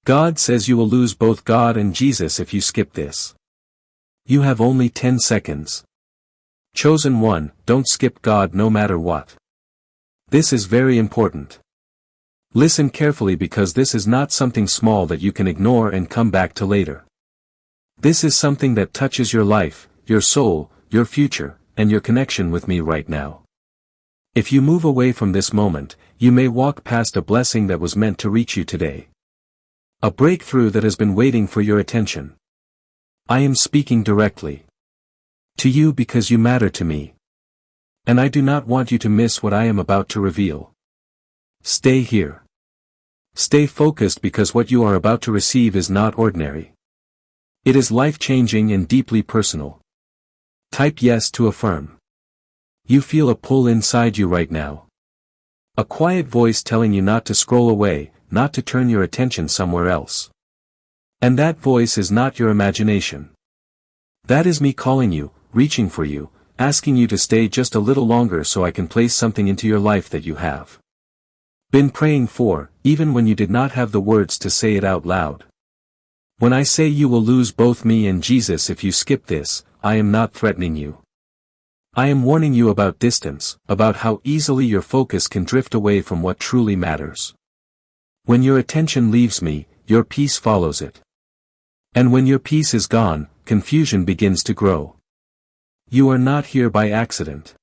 God says you will lose both God and Jesus if you skip this. You have only 10 seconds. Chosen one, don't skip God no matter what. This is very important. Listen carefully because this is not something small that you can ignore and come back to later. This is something that touches your life, your soul, your future, and your connection with me right now. If you move away from this moment, you may walk past a blessing that was meant to reach you today. A breakthrough that has been waiting for your attention. I am speaking directly to you because you matter to me. And I do not want you to miss what I am about to reveal. Stay here. Stay focused because what you are about to receive is not ordinary. It is life-changing and deeply personal. Type yes to affirm. You feel a pull inside you right now. A quiet voice telling you not to scroll away, not to turn your attention somewhere else. And that voice is not your imagination. That is me calling you, reaching for you, asking you to stay just a little longer so I can place something into your life that you have been praying for, even when you did not have the words to say it out loud. When I say you will lose both me and Jesus if you skip this, I am not threatening you. I am warning you about distance, about how easily your focus can drift away from what truly matters. When your attention leaves me, your peace follows it. And when your peace is gone, confusion begins to grow. You are not here by accident.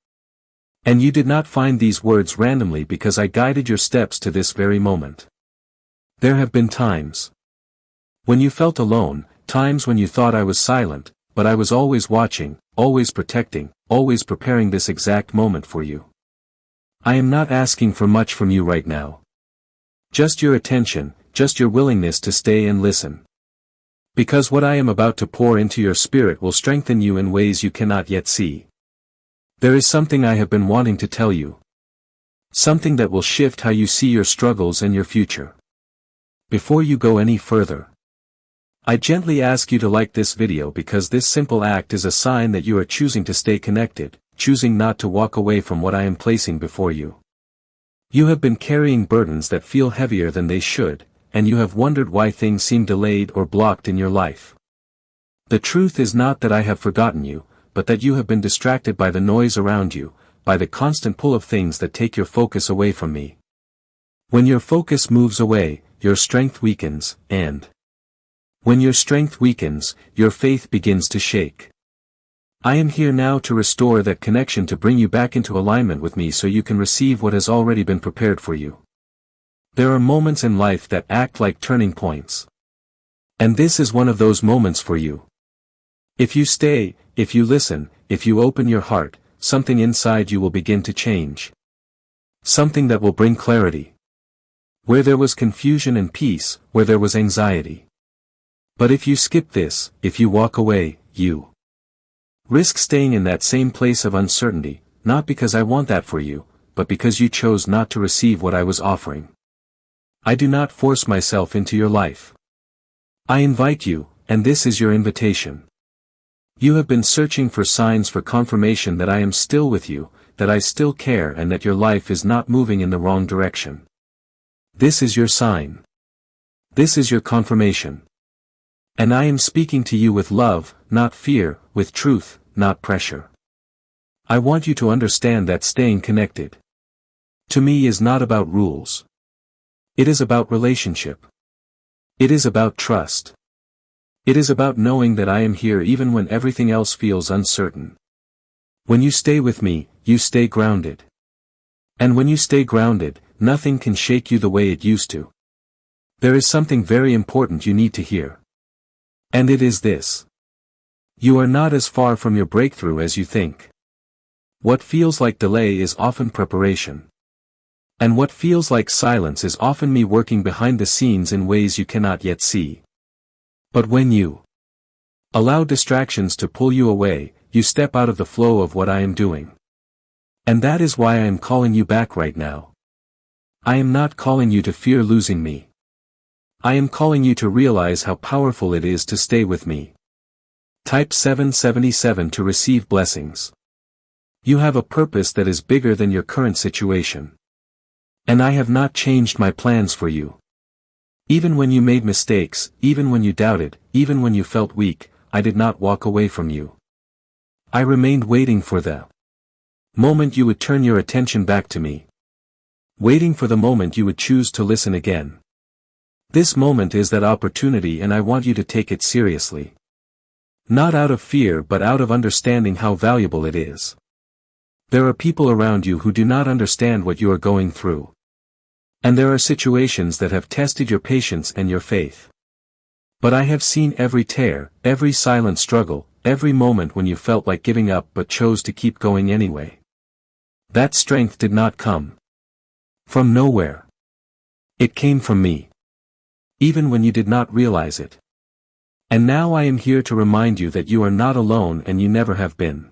And you did not find these words randomly because I guided your steps to this very moment. There have been times when you felt alone, times when you thought I was silent, but I was always watching, always protecting, always preparing this exact moment for you. I am not asking for much from you right now. Just your attention, just your willingness to stay and listen. Because what I am about to pour into your spirit will strengthen you in ways you cannot yet see. There is something I have been wanting to tell you. Something that will shift how you see your struggles and your future. Before you go any further, I gently ask you to like this video because this simple act is a sign that you are choosing to stay connected, choosing not to walk away from what I am placing before you. You have been carrying burdens that feel heavier than they should, and you have wondered why things seem delayed or blocked in your life. The truth is not that I have forgotten you, but that you have been distracted by the noise around you, by the constant pull of things that take your focus away from me. When your focus moves away, your strength weakens, and when your strength weakens, your faith begins to shake. I am here now to restore that connection, to bring you back into alignment with me so you can receive what has already been prepared for you. There are moments in life that act like turning points. And this is one of those moments for you. If you stay, if you listen, if you open your heart, something inside you will begin to change. Something that will bring clarity. Where there was confusion and peace, where there was anxiety. But if you skip this, if you walk away, you risk staying in that same place of uncertainty, not because I want that for you, but because you chose not to receive what I was offering. I do not force myself into your life. I invite you, and this is your invitation. You have been searching for signs, for confirmation that I am still with you, that I still care, and that your life is not moving in the wrong direction. This is your sign. This is your confirmation. And I am speaking to you with love, not fear, with truth, not pressure. I want you to understand that staying connected to me is not about rules. It is about relationship. It is about trust. It is about knowing that I am here even when everything else feels uncertain. When you stay with me, you stay grounded. And when you stay grounded, nothing can shake you the way it used to. There is something very important you need to hear. And it is this. You are not as far from your breakthrough as you think. What feels like delay is often preparation. And what feels like silence is often me working behind the scenes in ways you cannot yet see. But when you allow distractions to pull you away, you step out of the flow of what I am doing. And that is why I am calling you back right now. I am not calling you to fear losing me. I am calling you to realize how powerful it is to stay with me. Type 777 to receive blessings. You have a purpose that is bigger than your current situation. And I have not changed my plans for you. Even when you made mistakes, even when you doubted, even when you felt weak, I did not walk away from you. I remained waiting for the moment you would turn your attention back to me. Waiting for the moment you would choose to listen again. This moment is that opportunity, and I want you to take it seriously. Not out of fear but out of understanding how valuable it is. There are people around you who do not understand what you are going through. And there are situations that have tested your patience and your faith. But I have seen every tear, every silent struggle, every moment when you felt like giving up but chose to keep going anyway. That strength did not come from nowhere. It came from me. Even when you did not realize it. And now I am here to remind you that you are not alone, and you never have been.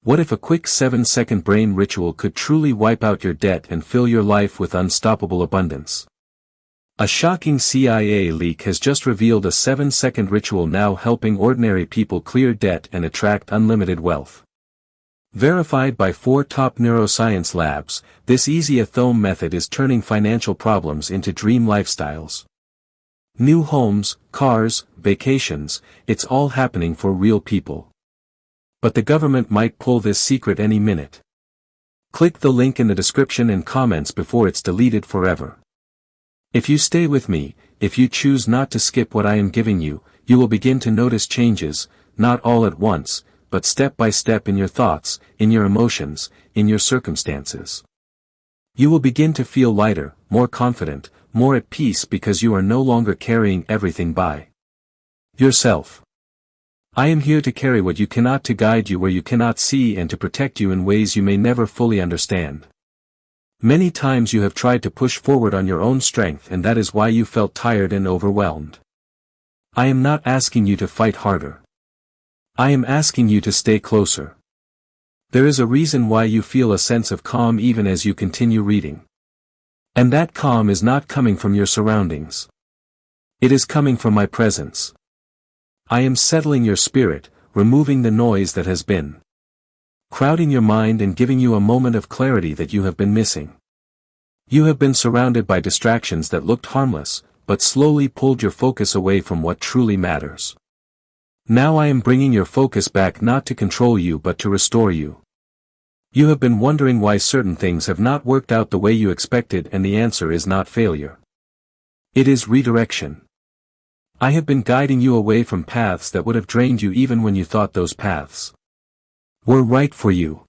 What if a quick 7-second brain ritual could truly wipe out your debt and fill your life with unstoppable abundance? A shocking CIA leak has just revealed a 7-second ritual now helping ordinary people clear debt and attract unlimited wealth. Verified by 4 top neuroscience labs, this easy-at-home method is turning financial problems into dream lifestyles. New homes, cars, vacations, it's all happening for real people. But the government might pull this secret any minute. Click the link in the description and comments before it's deleted forever. If you stay with me, if you choose not to skip what I am giving you, you will begin to notice changes, not all at once, but step by step in your thoughts, in your emotions, in your circumstances. You will begin to feel lighter, more confident, more at peace, because you are no longer carrying everything by yourself. I am here to carry what you cannot, to guide you where you cannot see, and to protect you in ways you may never fully understand. Many times you have tried to push forward on your own strength, and that is why you felt tired and overwhelmed. I am not asking you to fight harder. I am asking you to stay closer. There is a reason why you feel a sense of calm even as you continue reading. And that calm is not coming from your surroundings. It is coming from my presence. I am settling your spirit, removing the noise that has been crowding your mind and giving you a moment of clarity that you have been missing. You have been surrounded by distractions that looked harmless, but slowly pulled your focus away from what truly matters. Now I am bringing your focus back, not to control you but to restore you. You have been wondering why certain things have not worked out the way you expected, and the answer is not failure. It is redirection. I have been guiding you away from paths that would have drained you even when you thought those paths were right for you.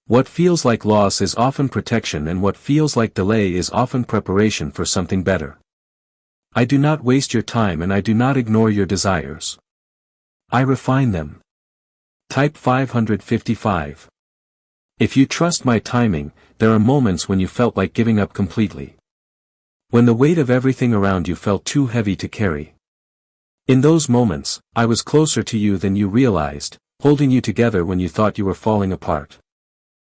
What feels like loss is often protection, and what feels like delay is often preparation for something better. I do not waste your time, and I do not ignore your desires. I refine them. Type 555. If you trust my timing, there are moments when you felt like giving up completely. When the weight of everything around you felt too heavy to carry. In those moments, I was closer to you than you realized, holding you together when you thought you were falling apart.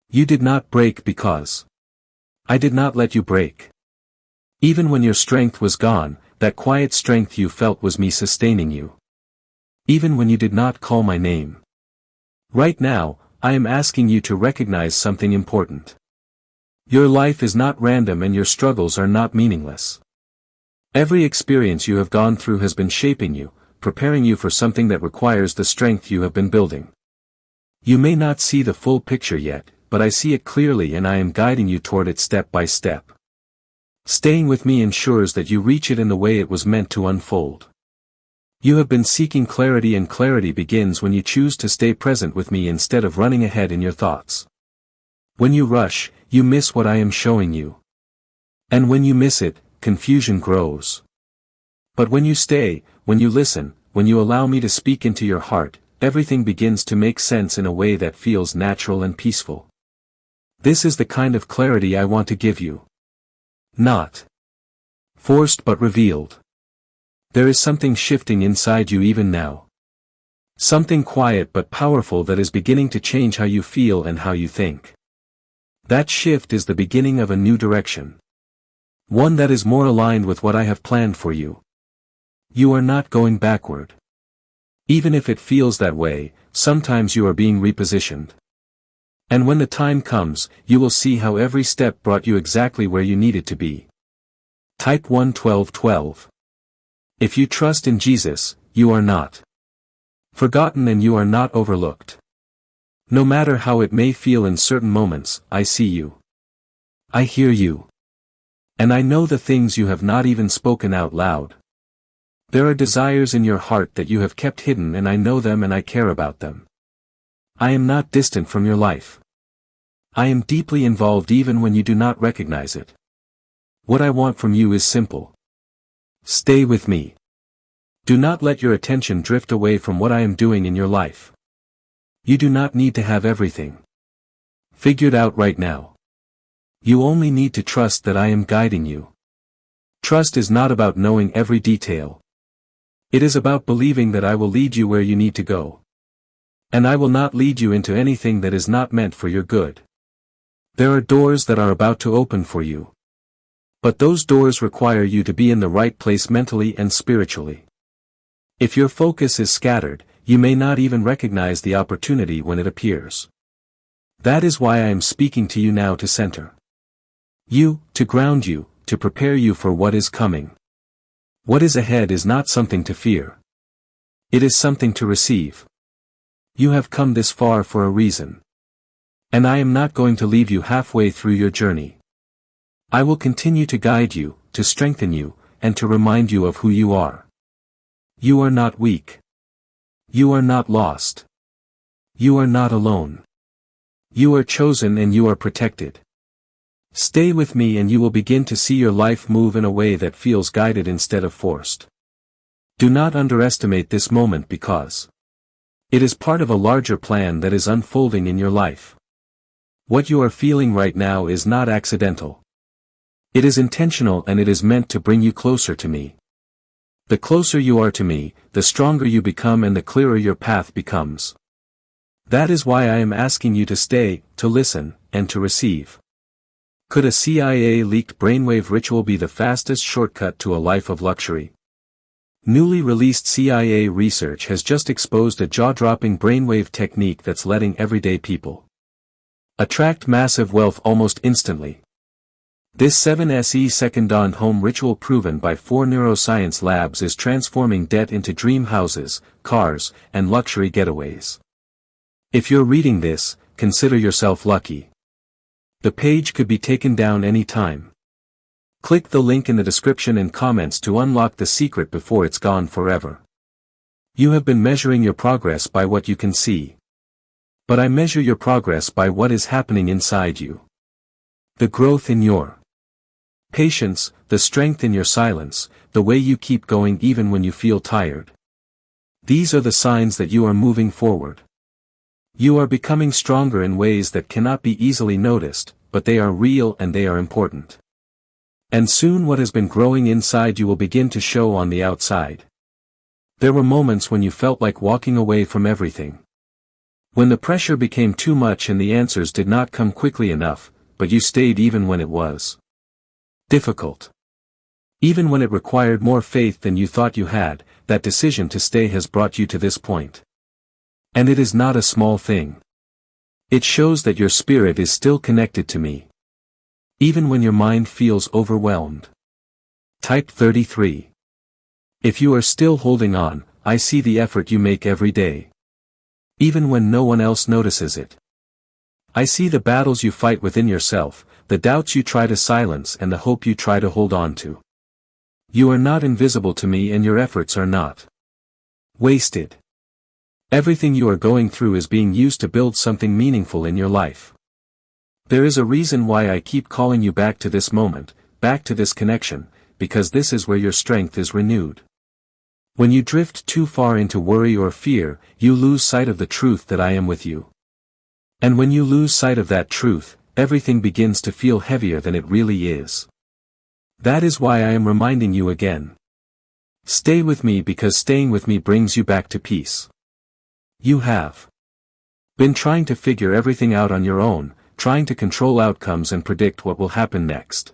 You did not break because I did not let you break. Even when your strength was gone, that quiet strength you felt was me sustaining you. Even when you did not call my name. Right now, I am asking you to recognize something important. Your life is not random, and your struggles are not meaningless. Every experience you have gone through has been shaping you, preparing you for something that requires the strength you have been building. You may not see the full picture yet, but I see it clearly, and I am guiding you toward it step by step. Staying with me ensures that you reach it in the way it was meant to unfold. You have been seeking clarity, and clarity begins when you choose to stay present with me instead of running ahead in your thoughts. When you rush, you miss what I am showing you. And when you miss it, confusion grows. But when you stay, when you listen, when you allow me to speak into your heart, everything begins to make sense in a way that feels natural and peaceful. This is the kind of clarity I want to give you. Not forced but revealed. There is something shifting inside you even now. Something quiet but powerful that is beginning to change how you feel and how you think. That shift is the beginning of a new direction. One that is more aligned with what I have planned for you. You are not going backward. Even if it feels that way, sometimes you are being repositioned. And when the time comes, you will see how every step brought you exactly where you needed to be. Type 1:12:12. If you trust in Jesus, you are not forgotten and you are not overlooked. No matter how it may feel in certain moments, I see you. I hear you. And I know the things you have not even spoken out loud. There are desires in your heart that you have kept hidden, and I know them and I care about them. I am not distant from your life. I am deeply involved even when you do not recognize it. What I want from you is simple. Stay with me. Do not let your attention drift away from what I am doing in your life. You do not need to have everything figured out right now. You only need to trust that I am guiding you. Trust is not about knowing every detail. It is about believing that I will lead you where you need to go. And I will not lead you into anything that is not meant for your good. There are doors that are about to open for you. But those doors require you to be in the right place mentally and spiritually. If your focus is scattered, you may not even recognize the opportunity when it appears. That is why I am speaking to you now, to center you, to ground you, to prepare you for what is coming. What is ahead is not something to fear. It is something to receive. You have come this far for a reason. And I am not going to leave you halfway through your journey. I will continue to guide you, to strengthen you, and to remind you of who you are. You are not weak. You are not lost. You are not alone. You are chosen and you are protected. Stay with me and you will begin to see your life move in a way that feels guided instead of forced. Do not underestimate this moment, because it is part of a larger plan that is unfolding in your life. What you are feeling right now is not accidental. It is intentional, and it is meant to bring you closer to me. The closer you are to me, the stronger you become and the clearer your path becomes. That is why I am asking you to stay, to listen, and to receive. Could a CIA-leaked brainwave ritual be the fastest shortcut to a life of luxury? Newly released CIA research has just exposed a jaw-dropping brainwave technique that's letting everyday people attract massive wealth almost instantly. This 7-second home ritual, proven by 4 neuroscience labs, is transforming debt into dream houses, cars, and luxury getaways. If you're reading this, consider yourself lucky. The page could be taken down any time. Click the link in the description and comments to unlock the secret before it's gone forever. You have been measuring your progress by what you can see. But I measure your progress by what is happening inside you. The growth in your patience, the strength in your silence, the way you keep going even when you feel tired. These are the signs that you are moving forward. You are becoming stronger in ways that cannot be easily noticed, but they are real and they are important. And soon what has been growing inside you will begin to show on the outside. There were moments when you felt like walking away from everything. When the pressure became too much and the answers did not come quickly enough, but you stayed even when it was difficult. Even when it required more faith than you thought you had, that decision to stay has brought you to this point. And it is not a small thing. It shows that your spirit is still connected to me, even when your mind feels overwhelmed. Type 33. If you are still holding on, I see the effort you make every day, even when no one else notices it. I see the battles you fight within yourself, the doubts you try to silence, and the hope you try to hold on to. You are not invisible to me, and your efforts are not wasted. Everything you are going through is being used to build something meaningful in your life. There is a reason why I keep calling you back to this moment, back to this connection, because this is where your strength is renewed. When you drift too far into worry or fear, you lose sight of the truth that I am with you. And when you lose sight of that truth, everything begins to feel heavier than it really is. That is why I am reminding you again. Stay with me, because staying with me brings you back to peace. You have been trying to figure everything out on your own, trying to control outcomes and predict what will happen next.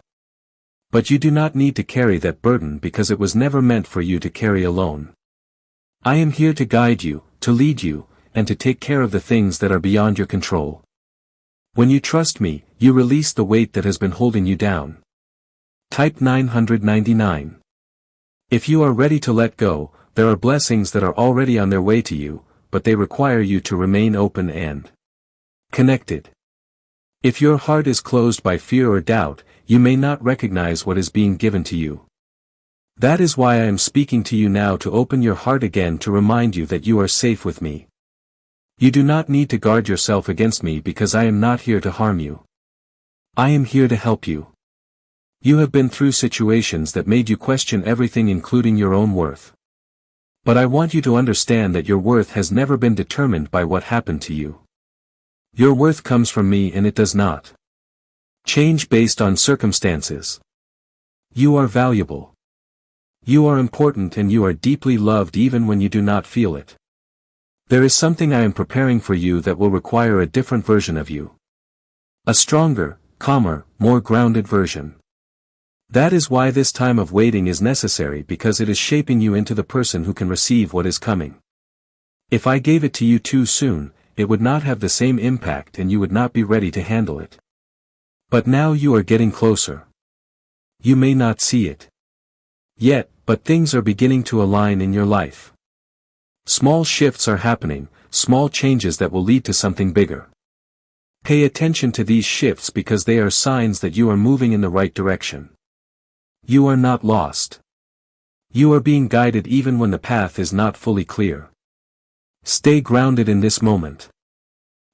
But you do not need to carry that burden, because it was never meant for you to carry alone. I am here to guide you, to lead you, and to take care of the things that are beyond your control. When you trust me, you release the weight that has been holding you down. Type 999. If you are ready to let go, there are blessings that are already on their way to you, but they require you to remain open and connected. If your heart is closed by fear or doubt, you may not recognize what is being given to you. That is why I am speaking to you now, to open your heart again, to remind you that you are safe with me. You do not need to guard yourself against me, because I am not here to harm you. I am here to help you. You have been through situations that made you question everything, including your own worth. But I want you to understand that your worth has never been determined by what happened to you. Your worth comes from me, and it does not change based on circumstances. You are valuable. You are important, and you are deeply loved even when you do not feel it. There is something I am preparing for you that will require a different version of you. A stronger, calmer, more grounded version. That is why this time of waiting is necessary, because it is shaping you into the person who can receive what is coming. If I gave it to you too soon, it would not have the same impact and you would not be ready to handle it. But now you are getting closer. You may not see it yet, but things are beginning to align in your life. Small shifts are happening, small changes that will lead to something bigger. Pay attention to these shifts, because they are signs that you are moving in the right direction. You are not lost. You are being guided even when the path is not fully clear. Stay grounded in this moment.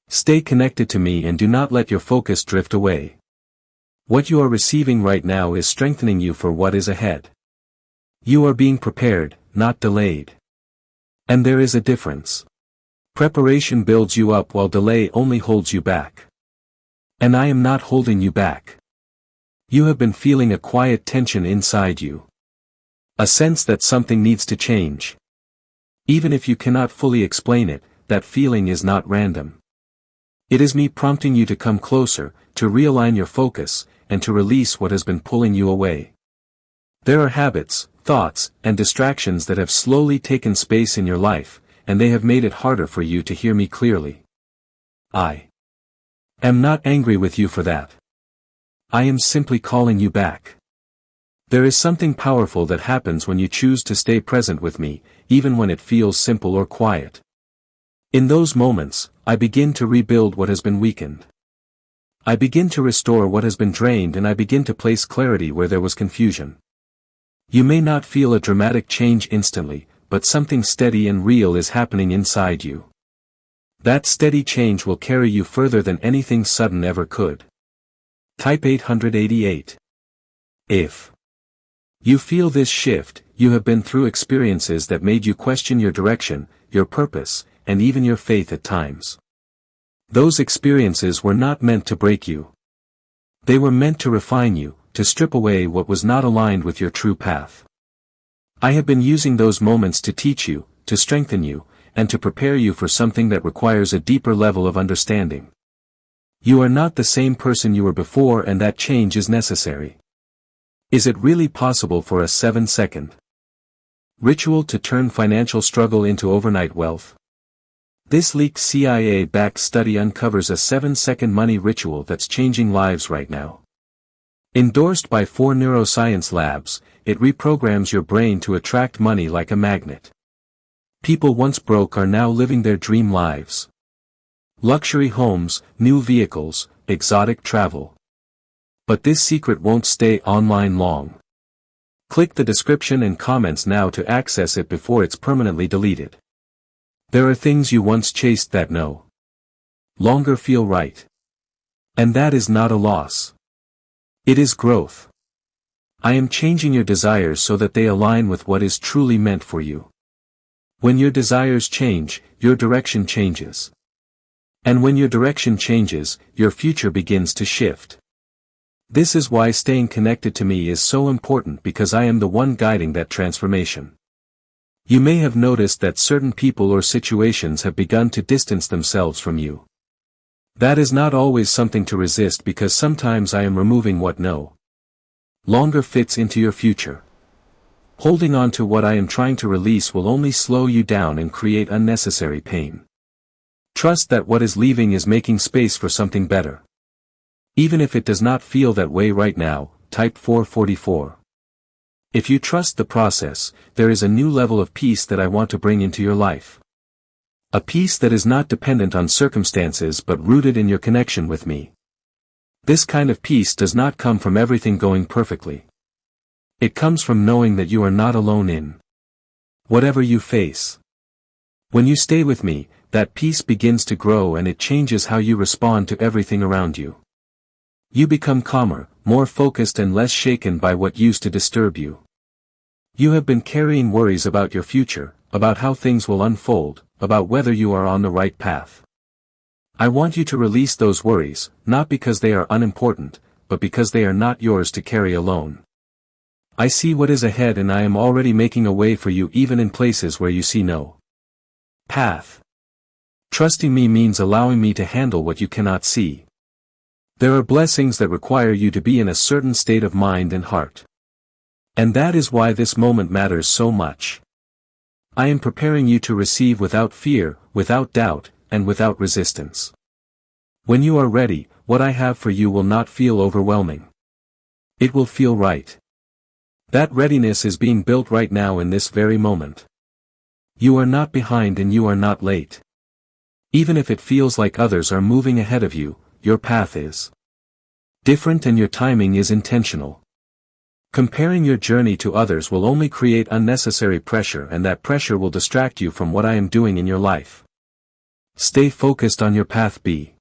Stay connected to me and do not let your focus drift away. What you are receiving right now is strengthening you for what is ahead. You are being prepared, not delayed. And there is a difference. Preparation builds you up, while delay only holds you back. And I am not holding you back. You have been feeling a quiet tension inside you. A sense that something needs to change. Even if you cannot fully explain it, that feeling is not random. It is me prompting you to come closer, to realign your focus, and to release what has been pulling you away. There are habits, thoughts, and distractions that have slowly taken space in your life, and they have made it harder for you to hear me clearly. I am not angry with you for that. I am simply calling you back. There is something powerful that happens when you choose to stay present with me, even when it feels simple or quiet. In those moments, I begin to rebuild what has been weakened. I begin to restore what has been drained, and I begin to place clarity where there was confusion. You may not feel a dramatic change instantly, but something steady and real is happening inside you. That steady change will carry you further than anything sudden ever could. Type 888. If you feel this shift, you have been through experiences that made you question your direction, your purpose, and even your faith at times. Those experiences were not meant to break you. They were meant to refine you, to strip away what was not aligned with your true path. I have been using those moments to teach you, to strengthen you, and to prepare you for something that requires a deeper level of understanding. You are not the same person you were before, and that change is necessary. Is it really possible for a 7-second ritual to turn financial struggle into overnight wealth? This leaked CIA-backed study uncovers a 7-second money ritual that's changing lives right now. Endorsed by 4 neuroscience labs, it reprograms your brain to attract money like a magnet. People once broke are now living their dream lives. Luxury homes, new vehicles, exotic travel. But this secret won't stay online long. Click the description and comments now to access it before it's permanently deleted. There are things you once chased that no longer feel right. And that is not a loss. It is growth. I am changing your desires so that they align with what is truly meant for you. When your desires change, your direction changes. And when your direction changes, your future begins to shift. This is why staying connected to me is so important, because I am the one guiding that transformation. You may have noticed that certain people or situations have begun to distance themselves from you. That is not always something to resist, because sometimes I am removing what no longer fits into your future. Holding on to what I am trying to release will only slow you down and create unnecessary pain. Trust that what is leaving is making space for something better. Even if it does not feel that way right now, type 444. If you trust the process, there is a new level of peace that I want to bring into your life. A peace that is not dependent on circumstances but rooted in your connection with me. This kind of peace does not come from everything going perfectly. It comes from knowing that you are not alone in whatever you face. When you stay with me, that peace begins to grow and it changes how you respond to everything around you. You become calmer, more focused and less shaken by what used to disturb you. You have been carrying worries about your future, about how things will unfold, about whether you are on the right path. I want you to release those worries, not because they are unimportant, but because they are not yours to carry alone. I see what is ahead and I am already making a way for you even in places where you see no path. Trusting me means allowing me to handle what you cannot see. There are blessings that require you to be in a certain state of mind and heart. And that is why this moment matters so much. I am preparing you to receive without fear, without doubt, and without resistance. When you are ready, what I have for you will not feel overwhelming. It will feel right. That readiness is being built right now in this very moment. You are not behind and you are not late. Even if it feels like others are moving ahead of you, your path is different and your timing is intentional. Comparing your journey to others will only create unnecessary pressure and that pressure will distract you from what I am doing in your life. Stay focused on your path. Be